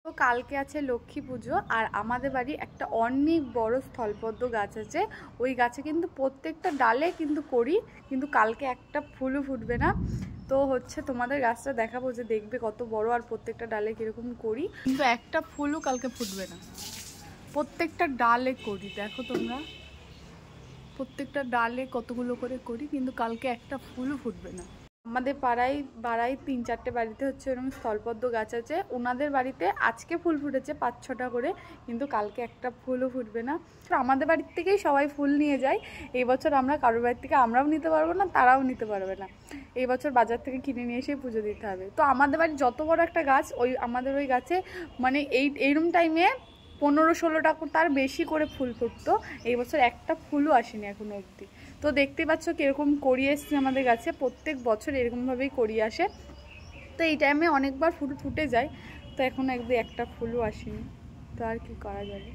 তো কালকে আছে লক্ষ্মী পুজো, আর আমাদের বাড়ি একটা অনেক বড় স্থলপদ্ম গাছ আছে। ওই গাছে কিন্তু প্রত্যেকটা ডালে কিন্তু করি, কিন্তু কালকে একটা ফুলও ফুটবে না। তো হচ্ছে তোমাদের গাছটা দেখাবো, যে দেখবে কত বড় আর প্রত্যেকটা ডালে কিরকম করি, কিন্তু একটা ফুলও কালকে ফুটবে না। প্রত্যেকটা ডালে করি, দেখো তোমরা প্রত্যেকটা ডালে কতগুলো করে করি, কিন্তু কালকে একটা ফুলও ফুটবে না। আমাদের পাড়ায় 3-4টে বাড়িতে হচ্ছে এরকম স্থলপদ্ম গাছ আছে। ওনাদের বাড়িতে আজকে ফুল ফুটেছে 5-6টা করে, কিন্তু কালকে একটা ফুলও ফুটবে না। তো আমাদের বাড়ির থেকেই সবাই ফুল নিয়ে যায়। এই বছর আমরা কারোর বাড়ির থেকে আমরাও নিতে পারবো না, তারাও নিতে পারবে না। এই বছর বাজার থেকে কিনে নিয়ে এসে পুজো দিতে হবে। তো আমাদের বাড়ির যত বড় একটা গাছ, আমাদের ওই গাছে মানে এইরকম টাইমে 15-16টা তার বেশি করে ফুল ফুটতো। এই বছর একটা ফুলও আসেনি এখনো অবধি। তো দেখতে পাচ্ছ কিরকম করিয়ে এসছে আমাদের গাছে, প্রত্যেক বছর এরকমভাবেই করিয়ে আসে। তো এই টাইমে অনেকবার ফুল ফুটে যায়, তো এখন একদম একটা ফুলও আসেনি। তো আর কি করা যাবে।